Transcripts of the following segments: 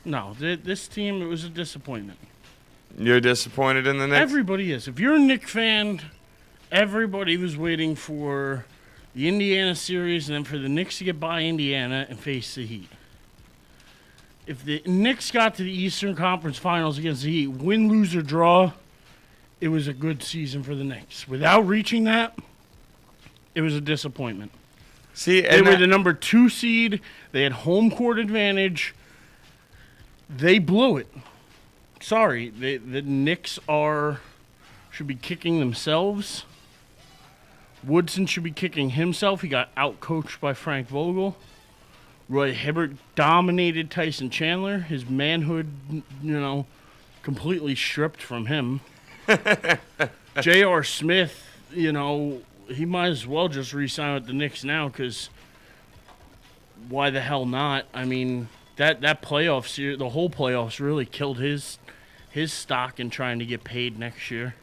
No, this team, it was a disappointment. You're disappointed in the Knicks? Everybody is. If you're a Knicks fan, everybody was waiting for the Indiana series and then for the Knicks to get by Indiana and face the Heat. If the Knicks got to the Eastern Conference Finals against the Heat, win, lose, or draw, it was a good season for the Knicks. Without reaching that, it was a disappointment. See, they were the number 2 seed. They had home court advantage. They blew it. Sorry, the Knicks should be kicking themselves. Woodson should be kicking himself. He got outcoached by Frank Vogel. Roy Hibbert dominated Tyson Chandler. His manhood, completely stripped from him. J.R. Smith, he might as well just re-sign with the Knicks now because why the hell not? I mean, that playoff series, the whole playoffs really killed his stock in trying to get paid next year.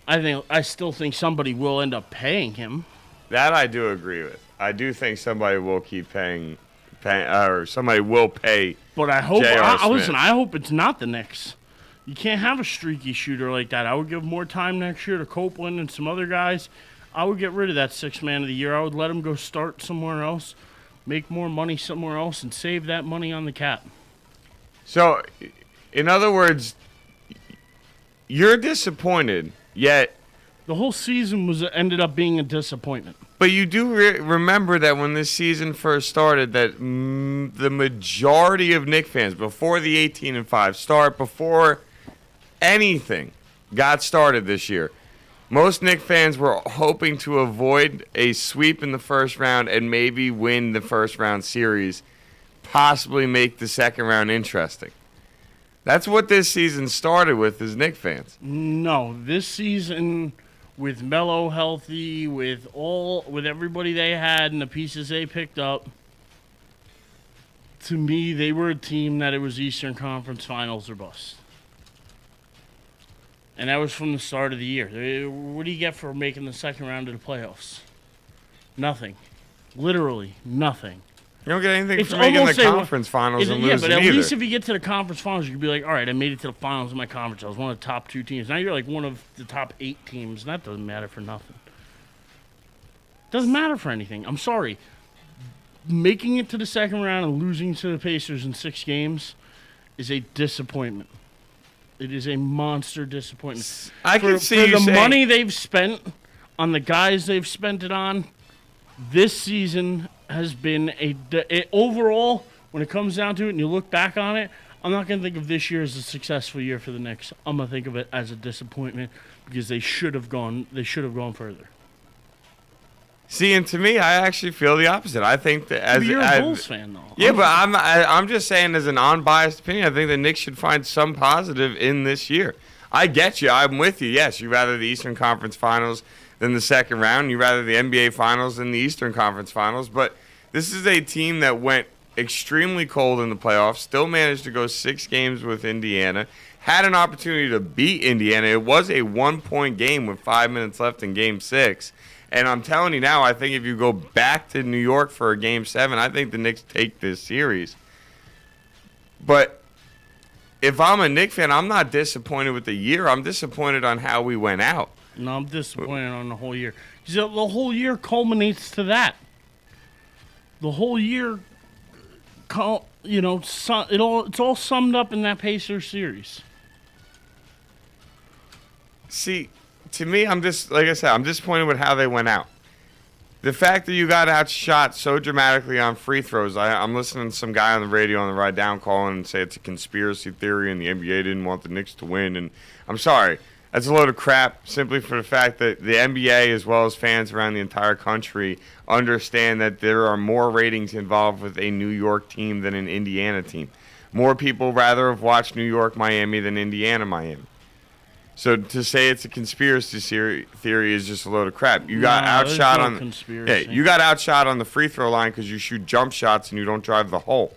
I still think somebody will end up paying him. That I do agree with. I do think somebody will keep paying or somebody will pay. But I hope. Listen, I hope it's not the Knicks. You can't have a streaky shooter like that. I would give more time next year to Copeland and some other guys. I would get rid of that 6th man of the year. I would let him go start somewhere else, make more money somewhere else, and save that money on the cap. So, in other words, you're disappointed, yet the whole season ended up being a disappointment. But you do remember that when this season first started, that the majority of Knicks fans, before the 18-5 start, before anything got started this year, most Knicks fans were hoping to avoid a sweep in the first round and maybe win the first round series, possibly make the second round interesting. That's what this season started with as Knicks fans. No, this season, with Melo healthy, with everybody they had and the pieces they picked up, to me, they were a team that it was Eastern Conference Finals or bust. And that was from the start of the year. What do you get for making the second round of the playoffs? Nothing. Literally nothing. You don't get anything for making the conference finals and losing either. Yeah, but at least if you get to the conference finals, you could be like, all right, I made it to the finals of my conference. I was one of the top 2 teams. Now you're like one of the top 8 teams, and that doesn't matter for nothing. Doesn't matter for anything. I'm sorry. Making it to the second round and losing to the Pacers in 6 games is a disappointment. It is a monster disappointment. I can see for the money they've spent on the guys they've spent it on, this season has been overall, when it comes down to it and you look back on it, I'm not going to think of this year as a successful year for the Knicks. I'm going to think of it as a disappointment because they should have gone further. See, and to me, I actually feel the opposite. I think that you're a Bulls fan, though. Yeah, but I'm just saying, as an unbiased opinion, I think the Knicks should find some positive in this year. I get you. I'm with you. Yes, you'd rather the Eastern Conference Finals than the second round. You'd rather the NBA Finals than the Eastern Conference Finals. But this is a team that went extremely cold in the playoffs, still managed to go 6 games with Indiana, had an opportunity to beat Indiana. It was a 1-point game with 5 minutes left in Game 6. And I'm telling you now, I think if you go back to New York for a Game 7, I think the Knicks take this series. But if I'm a Knicks fan, I'm not disappointed with the year. I'm disappointed on how we went out. No, I'm disappointed on the whole year. The whole year culminates to that. The whole year, it's all summed up in that Pacers series. See, to me, I'm disappointed with how they went out. The fact that you got outshot so dramatically on free throws, I'm listening to some guy on the radio on the ride down calling and say it's a conspiracy theory and the NBA didn't want the Knicks to win. And I'm sorry, that's a load of crap simply for the fact that the NBA, as well as fans around the entire country, understand that there are more ratings involved with a New York team than an Indiana team. More people rather have watched New York, Miami than Indiana, Miami. So to say it's a conspiracy theory is just a load of crap. You got outshot on conspiracy. You got outshot on the free throw line because you shoot jump shots and you don't drive the hole.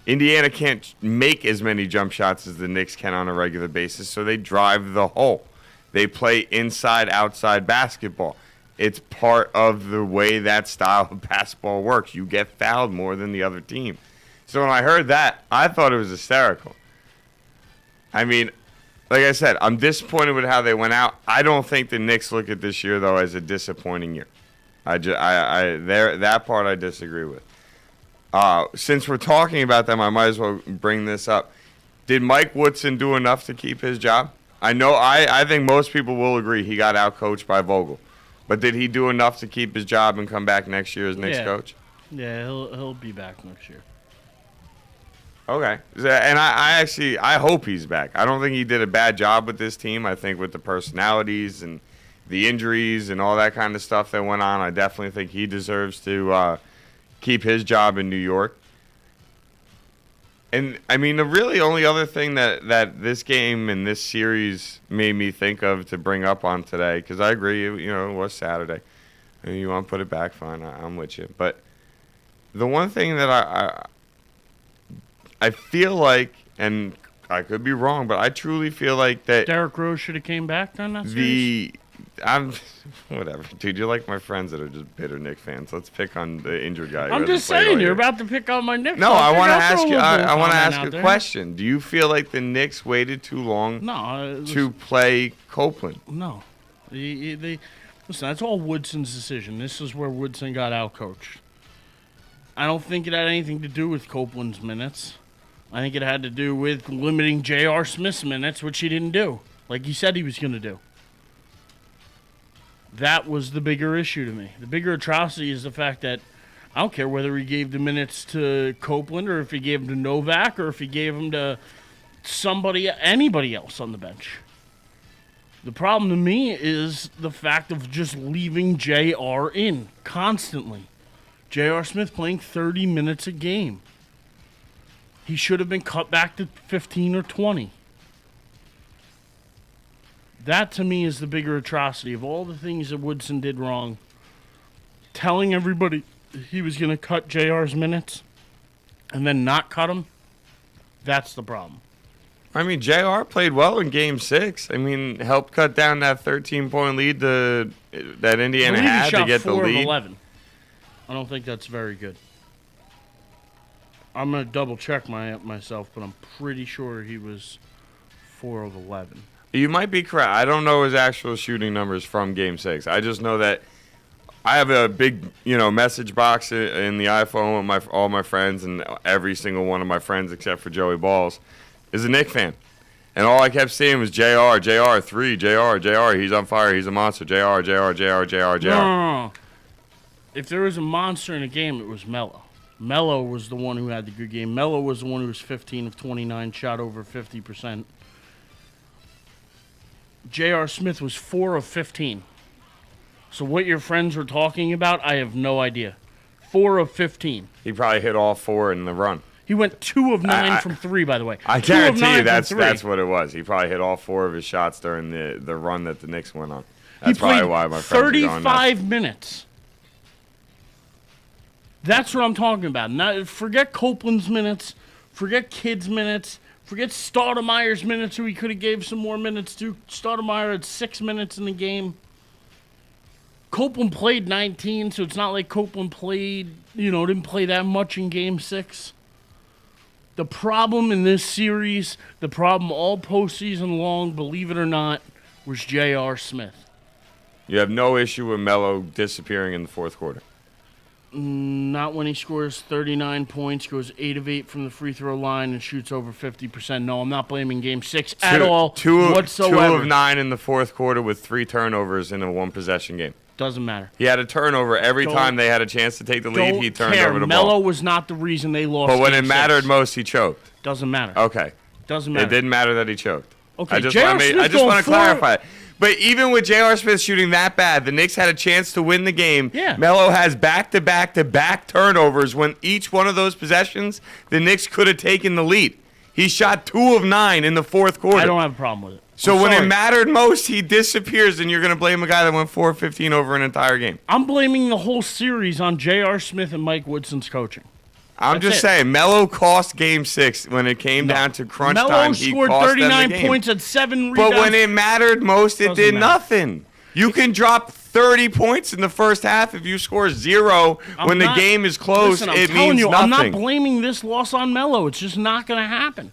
Indiana can't make as many jump shots as the Knicks can on a regular basis, so they drive the hole. They play inside-outside basketball. It's part of the way that style of basketball works. You get fouled more than the other team. So when I heard that, I thought it was hysterical. I mean, like I said, I'm disappointed with how they went out. I don't think the Knicks look at this year, though, as a disappointing year. That part I disagree with. Since we're talking about them, I might as well bring this up. Did Mike Woodson do enough to keep his job? I think most people will agree he got outcoached by Vogel. But did he do enough to keep his job and come back next year as Knicks coach? Yeah, he'll be back next year. Okay. And I hope he's back. I don't think he did a bad job with this team. I think with the personalities and the injuries and all that kind of stuff that went on, I definitely think he deserves to keep his job in New York. And, I mean, the really only other thing that this game and this series made me think of to bring up on today, because I agree, it was Saturday. And you want to put it back, fine, I'm with you. But the one thing that I feel like, and I could be wrong, but I truly feel like that Derrick Rose should have came back on that series? Whatever, dude. You're like my friends that are just bitter Knicks fans. Let's pick on the injured guy. I'm just saying, you're about to pick on my Knicks. No, I want to ask you. I want to ask a question. Do you feel like the Knicks waited too long to play Copeland? No, listen. That's all Woodson's decision. This is where Woodson got outcoached. I don't think it had anything to do with Copeland's minutes. I think it had to do with limiting J.R. Smith's minutes, which he didn't do, like he said he was going to do. That was the bigger issue to me. The bigger atrocity is the fact that I don't care whether he gave the minutes to Copeland or if he gave them to Novak or if he gave them to anybody else on the bench. The problem to me is the fact of just leaving J.R. in constantly. J.R. Smith playing 30 minutes a game. He should have been cut back to 15 or 20. That, to me, is the bigger atrocity of all the things that Woodson did wrong. Telling everybody he was going to cut JR's minutes and then not cut him, that's the problem. I mean, JR played well in Game 6. I mean, helped cut down that 13-point lead that Indiana had to get the lead. Of 11. I don't think that's very good. I'm going to double-check myself, but I'm pretty sure he was 4 of 11. You might be correct. I don't know his actual shooting numbers from Game 6. I just know that I have a big, message box in the iPhone with all my friends, and every single one of my friends except for Joey Balls is a Knicks fan. And all I kept seeing was JR 3, JR, he's on fire, he's a monster, JR. No. If there was a monster in a game, it was Melo. Melo was the one who had the good game. Melo was the one who was 15 of 29, shot over 50%. J.R. Smith was 4 of 15. So what your friends were talking about, I have no idea. 4 of 15. He probably hit all 4 in the run. He went 2 of 9 from 3, by the way. I guarantee you that's what it was. He probably hit all 4 of his shots during the run that the Knicks went on. That's probably why my friends are going nuts. 35 minutes. That's what I'm talking about. Now, forget Copeland's minutes. Forget Kidd's minutes. Forget Stoudemire's minutes, who he could have gave some more minutes to. Stoudemire had 6 minutes in the game. Copeland played 19, so it's not like Copeland didn't play that much in Game 6. The problem in this series, the problem all postseason long, believe it or not, was J.R. Smith. You have no issue with Melo disappearing in the fourth quarter? Not when he scores 39 points, goes 8 of 8 from the free throw line, and shoots over 50%. No, I'm not blaming Game 6 at all whatsoever. 2 of 9 in the fourth quarter with 3 turnovers in a one-possession game. Doesn't matter. He had a turnover every time they had a chance to take the lead. He turned over the ball. Melo was not the reason they lost. But when it mattered most, he choked. Doesn't matter. Okay. Doesn't matter. It didn't matter that he choked. Okay. I just want to clarify it. But even with J.R. Smith shooting that bad, the Knicks had a chance to win the game. Yeah. Melo has back-to-back-to-back turnovers when each one of those possessions, the Knicks could have taken the lead. He shot 2 of 9 in the fourth quarter. I don't have a problem with it. So when it mattered most, he disappears, and you're going to blame a guy that went 4 of 15 over an entire game. I'm blaming the whole series on J.R. Smith and Mike Woodson's coaching. I'm just saying, Melo cost Game 6 when it came down to crunch time. Melo scored 39 points at 7 rebounds. But when it mattered most, it did nothing. You can drop 30 points in the first half. If you score 0 when the game is close, listen, it means nothing. I'm not blaming this loss on Melo. It's just not going to happen.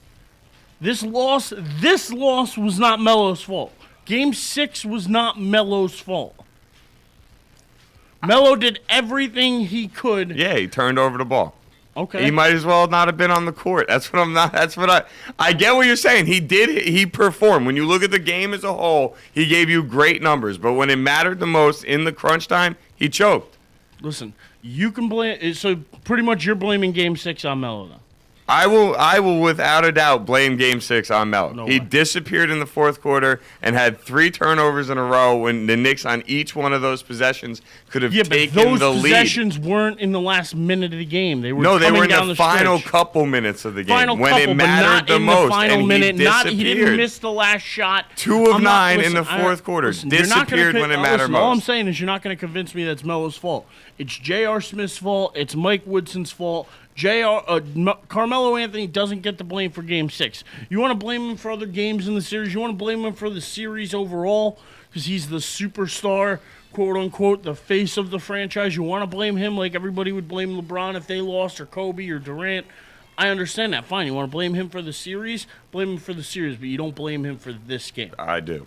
This loss was not Melo's fault. Game 6 was not Melo's fault. Melo did everything he could. Yeah, he turned over the ball. Okay. He might as well not have been on the court. That's what I get what you're saying. He performed. When you look at the game as a whole, he gave you great numbers. But when it mattered the most in the crunch time, he choked. Listen, you can blame. So pretty much you're blaming Game 6 on Melo, though. I will without a doubt blame Game 6 on Melo. No He way. disappeared in the fourth quarter and had 3 turnovers in a row when the Knicks on each one of those possessions could have taken but those the lead. possessions weren't in the last minute of the game. They were They were in down the final stretch. couple minutes of the game Final when couple, it but mattered not the in most. the final and minute. He didn't disappeared. miss the last shot. 2 of 9 in the Listen, fourth quarter. listen, you're not Disappeared gonna when it mattered most. All I'm saying is you're not going to convince me that's Melo's fault. It's J.R. Smith's fault. It's Mike Woodson's fault. Carmelo Anthony doesn't get the blame for Game 6. You want to blame him for other games in the series? You want to blame him for the series overall because he's the superstar, quote-unquote, the face of the franchise? You want to blame him like everybody would blame LeBron if they lost, or Kobe, or Durant? I understand that. Fine. You want to blame him for the series? Blame him for the series, but you don't blame him for this game. I do.